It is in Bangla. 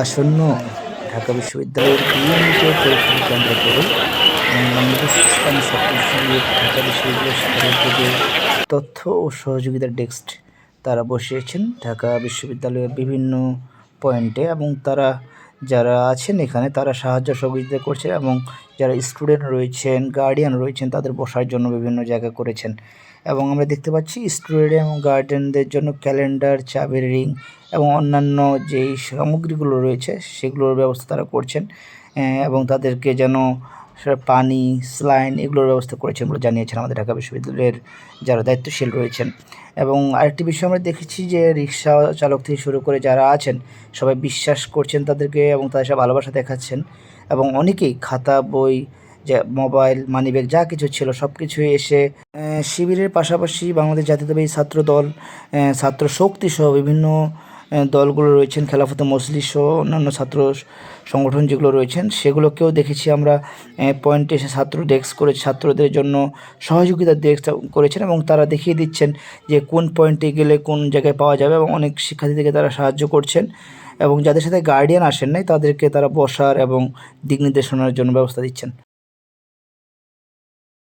আসন্ন ঢাকা বিশ্ববিদ্যালয়ের ইউনিটের পরীক্ষাকে কেন্দ্র করে বাংলাদেশ ইসলামী ছাত্র শিবির ঢাকা বিশ্ববিদ্যালয়ের শিক্ষার্থীদের তথ্য ও সহযোগিতার ডেস্ক তারা বসিয়েছেন ঢাকা বিশ্ববিদ্যালয়ের বিভিন্ন পয়েন্টে, এবং তারা যারা আছেন এখানে তারা সাহায্য সহযোগিতা করছেন, এবং যারা স্টুডেন্ট রয়েছেন, গার্ডিয়ান রয়েছেন, তাদের বসার জন্য বিভিন্ন জায়গা করেছেন। এবং আমরা দেখতে পাচ্ছি স্টুডেন্ট এবং গার্ডিয়ানদের জন্য ক্যালেন্ডার, চাবির রিং এবং অন্যান্য যেই সামগ্রীগুলো রয়েছে সেগুলোর ব্যবস্থা তারা করছেন, এবং তাদেরকে যেন পানি, স্যালাইন এগুলোর ব্যবস্থা করেছেন বলে জানিয়েছেন আমাদের ঢাকা বিশ্ববিদ্যালয়ের যারা দায়িত্বশীল রয়েছেন। এবং আরেকটি বিষয় আমরা দেখেছি যে রিক্সা চালক থেকে শুরু করে যারা আছেন সবাই বিশ্বাস করছেন তাদেরকে এবং তাদের সাথে ভালোবাসা দেখাচ্ছেন, এবং অনেকেই খাতা, বই, যে মোবাইল, মানিব্যাগ যা কিছু ছিল সব কিছুই এসে শিবিরের পাশাপাশি বাংলাদেশ জাতীয়তাবাদী ছাত্র দল, ছাত্র শক্তি সহ বিভিন্ন দলগুলো রয়েছেন, খেলাফতে মজলিস সহ অন্যান্য ছাত্র সংগঠন যেগুলো রয়েছেন সেগুলোকেও দেখেছি আমরা পয়েন্টে এসে ছাত্র ডেস্ক করে ছাত্রদের জন্য সহযোগিতার ডেস্ক করেছেন, এবং তারা দেখিয়ে দিচ্ছেন যে কোন পয়েন্টে গেলে কোন জায়গায় পাওয়া যাবে, এবং অনেক শিক্ষার্থীদেরকে তারা সাহায্য করছেন, এবং যাদের সাথে গার্ডিয়ান আসেন নাই তাদেরকে তারা বসার এবং দিক নির্দেশনার জন্য ব্যবস্থা দিচ্ছেন।